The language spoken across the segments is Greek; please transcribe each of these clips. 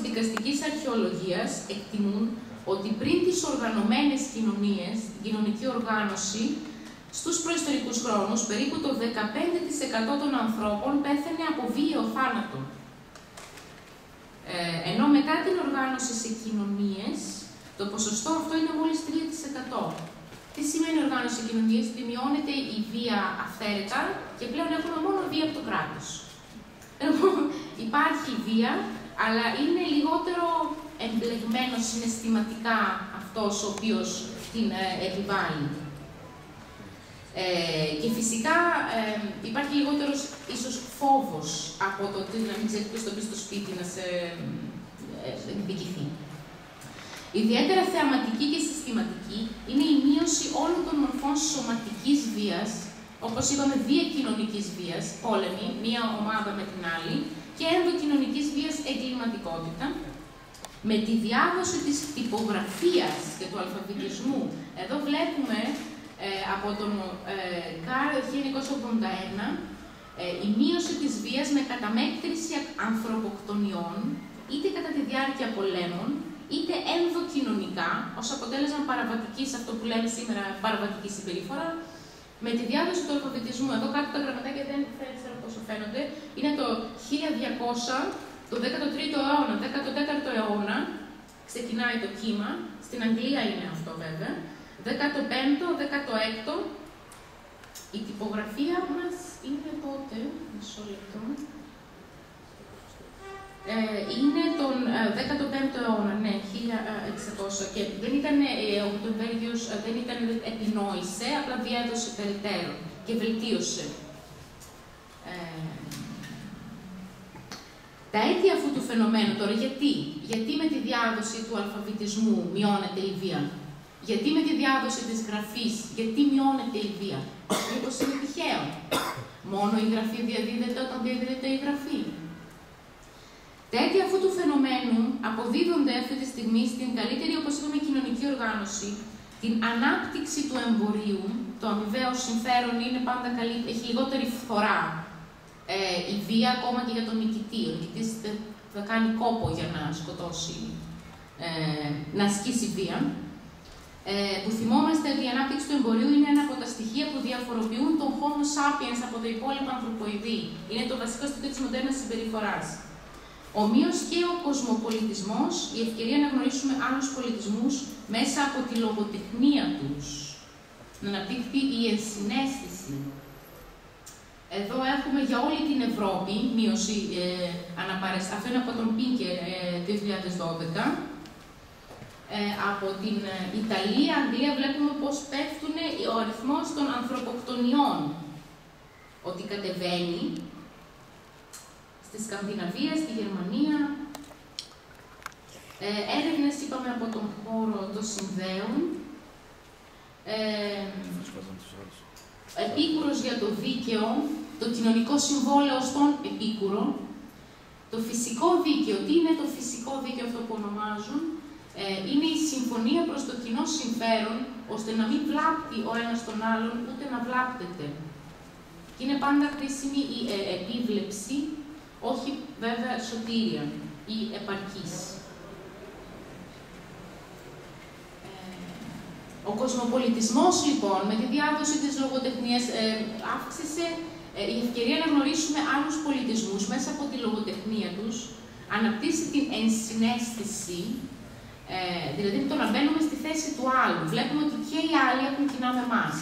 δικαστικής αρχαιολογίας εκτιμούν ότι πριν τις οργανωμένες κοινωνίες, η κοινωνική οργάνωση, στους προϊστορικούς χρόνους, περίπου το 15% των ανθρώπων πέθανε από βίαιο θάνατο. Ενώ μετά την οργάνωση σε κοινωνίες, το ποσοστό αυτό είναι μόλις 3%. Τι σημαίνει οργάνωση σε κοινωνίες? Ότι μειώνεται η βία αυθαίρετα και πλέον έχουμε μόνο βία από το κράτος. Υπάρχει βία, αλλά είναι λιγότερο εμπλεγμένο συναισθηματικά αυτός ο οποίος την επιβάλλει. Και φυσικά υπάρχει λιγότερος ίσως φόβος από το ότι να μην ξέρει ποιος το πει στο σπίτι να σε εκδικηθεί. Ιδιαίτερα θεαματική και συστηματική είναι η μείωση όλων των μορφών σωματικής βίας, όπως είπαμε, διακοινωνικής βίας, πόλεμη, μία ομάδα με την άλλη, και ενδοκοινωνικής βίας, εγκληματικότητα, με τη διάδοση της τυπογραφίας και του αλφαβητισμού. Εδώ βλέπουμε από τον ΚΑΡ 1981 η μείωση της βίας με καταμέτρηση ανθρωποκτονιών, είτε κατά τη διάρκεια πολέμων, είτε ενδοκοινωνικά, ως αποτέλεσμα παραβατικής, αυτό που λέμε σήμερα παραβατική συμπεριφορά, με τη διάδοση του αλφαβητισμού. Εδώ κάτω τα γραμματάκια δεν ξέρω πόσο φαίνονται. Είναι το 1200, το 13ο αιώνα, 14ο αιώνα, ξεκινάει το κύμα. Στην Αγγλία είναι αυτό βέβαια. 15ο, 16ο. Η τυπογραφία μας είναι τότε, μισό λεπτό. Είναι τον 15ο αιώνα, ναι, 1600, και δεν ήταν, ο Γουτενβέργιος δεν ήταν επινόησε, απλά διέδωσε περαιτέρω και βελτίωσε. Τα αίτια αυτού του φαινομένου τώρα, γιατί με τη διάδοση του αλφαβητισμού μειώνεται η βία, γιατί με τη διάδοση της γραφής, γιατί μειώνεται η βία, μήπως είναι τυχαίο, μόνο η γραφή διαδίδεται όταν διαδίδεται η γραφή. Τα αίτια αυτού του φαινομένου αποδίδονται αυτή τη στιγμή στην καλύτερη, όπως είπαμε, κοινωνική οργάνωση, την ανάπτυξη του εμπορίου, το αμοιβαίο συμφέρον είναι πάντα καλύτερο, έχει λιγότερη φθορά. Η βία ακόμα και για τον νικητή. Ο νικητής θα κάνει κόπο για να σκοτώσει, να ασκήσει βία. Που θυμόμαστε ότι η ανάπτυξη του εμπορίου είναι ένα από τα στοιχεία που διαφοροποιούν τον Homo sapiens από τα υπόλοιπα ανθρωποειδή. Είναι το βασικό στοιχείο της μοντέρνας συμπεριφοράς. Ομοίως και ο κοσμοπολιτισμός, η ευκαιρία να γνωρίσουμε άλλους πολιτισμούς μέσα από τη λογοτεχνία τους. Να αναπτύχθει η ενσυναίσθηση. Εδώ έχουμε για όλη την Ευρώπη μείωση αναπαραστάσεων. Αυτό είναι από τον Πίνκερ 2012. Από την Ιταλία, Αγγλία, βλέπουμε πώς πέφτουν ο αριθμός των ανθρωποκτονιών. Ότι κατεβαίνει. Στη Σκανδιναβία, στη Γερμανία. Έρευνες, είπαμε, από τον χώρο των συνδέων. Επίκουρος για το δίκαιο, το κοινωνικό συμβόλαιο στον επίκουρο. Το φυσικό δίκαιο. Τι είναι το φυσικό δίκαιο αυτό που ονομάζουν? Είναι η συμφωνία προς το κοινό συμφέρον, ώστε να μην βλάπτει ο ένας τον άλλον, ούτε να βλάπτεται. Και είναι πάντα χρήσιμη η επίβλεψη, όχι βέβαια σωτήρια ή επαρκής. Ο κοσμοπολιτισμός, λοιπόν, με τη διάδοση της λογοτεχνίας, αύξησε η ευκαιρία να γνωρίσουμε άλλους πολιτισμούς μέσα από τη λογοτεχνία τους, αναπτύσσει την ενσυναίσθηση, δηλαδή το να μπαίνουμε στη θέση του άλλου. Βλέπουμε ότι και οι άλλοι έχουν κοινά με εμάς.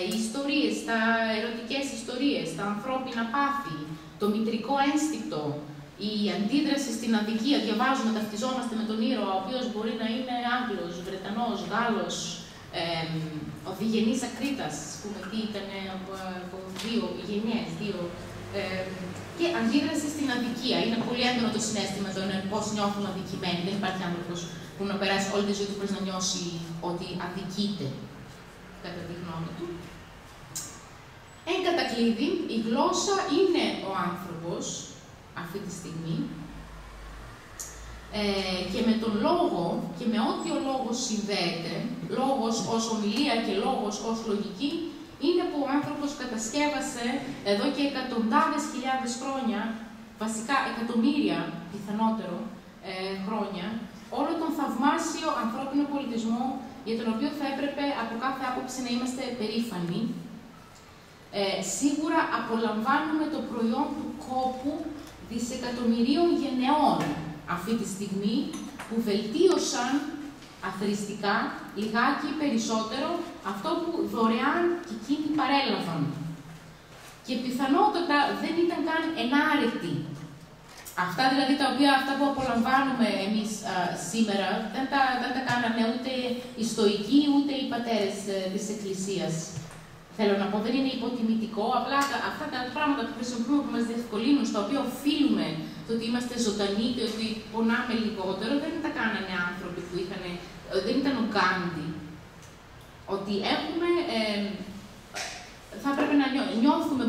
Οι ιστορίες, τα ερωτικές ιστορίες, τα ανθρώπινα πάθη, το μητρικό ένστικτο, η αντίδραση στην αδικία. Διαβάζουμε, ταυτιζόμαστε με τον ήρωα, ο οποίος μπορεί να είναι Άγγλος, Βρετανός, Γάλλος, ο Διγενής Ακρίτας, πούμε, τι ήταν από δύο γενιές, και αντίδραση στην αδικία. Είναι πολύ έντονο το συναίσθημα των πώς νιώθουν αδικημένοι. Δεν υπάρχει άνθρωπος που να περάσει όλη τη ζωή του χωρίς να νιώσει ότι αδικείται, κατά τη γνώμη του. Εν κατακλείδη, η γλώσσα είναι ο άνθρωπος αυτή τη στιγμή, και με τον λόγο και με ό,τι ο λόγος συνδέεται, λόγος ως ομιλία και λόγος ως λογική, είναι που ο άνθρωπος κατασκεύασε εδώ και εκατοντάδες χιλιάδες χρόνια, βασικά εκατομμύρια πιθανότερο, χρόνια, όλο τον θαυμάσιο ανθρώπινο πολιτισμό για τον οποίο θα έπρεπε από κάθε άποψη να είμαστε περήφανοι, σίγουρα απολαμβάνουμε το προϊόν του κόπου δισεκατομμυρίων γενεών αυτή τη στιγμή, που βελτίωσαν αθροιστικά, λιγάκι περισσότερο, αυτό που δωρεάν και εκείνοι παρέλαβαν. Και πιθανότατα δεν ήταν καν ενάρετοι. Αυτά δηλαδή αυτά που απολαμβάνουμε εμείς σήμερα, δεν τα κάνανε ούτε οι στοικοί, ούτε οι πατέρες της Εκκλησίας. Θέλω να πω, δεν είναι υποτιμητικό, απλά αυτά τα πράγματα που χρησιμοποιούμε, που μας διευκολύνουν, στα οποία οφείλουμε το ότι είμαστε ζωντανοί και ότι πονάμε λιγότερο, δεν τα κάνανε άνθρωποι που δεν ήταν ο Γκάντι. Ότι έχουμε, θα πρέπει να νιώθουμε,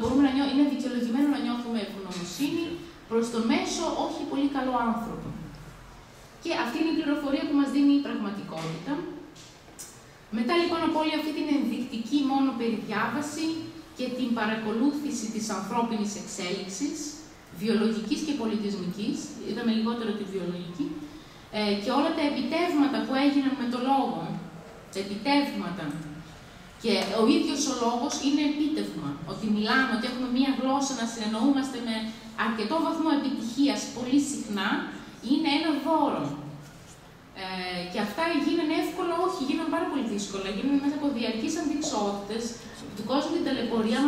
είναι δικαιολογημένο να νιώθουμε ευγνωμοσύνη προς τον μέσο, όχι πολύ καλό άνθρωπο. Και αυτή είναι η πληροφορία που μας δίνει η πραγματικότητα. Μετά λοιπόν από όλη αυτή την ενδεικτική μόνο περιδιάβαση και την παρακολούθηση της ανθρώπινης εξέλιξης, βιολογικής και πολιτισμικής, είδαμε λιγότερο τη βιολογική, και όλα τα επιτεύγματα που έγιναν με το λόγο, τα επιτεύγματα, και ο ίδιος ο λόγος είναι επίτευγμα. Ότι μιλάμε, ότι έχουμε μία γλώσσα, να συνεννοούμαστε με αρκετό βαθμό επιτυχίας πολύ συχνά, είναι ένα δώρο. Και αυτά γίνανε εύκολα, όχι, γίνανε πάρα πολύ δύσκολα. Γίνανε μέσα από διαρκείς αντιξότητες του κόσμου, την ταλαιπωρία.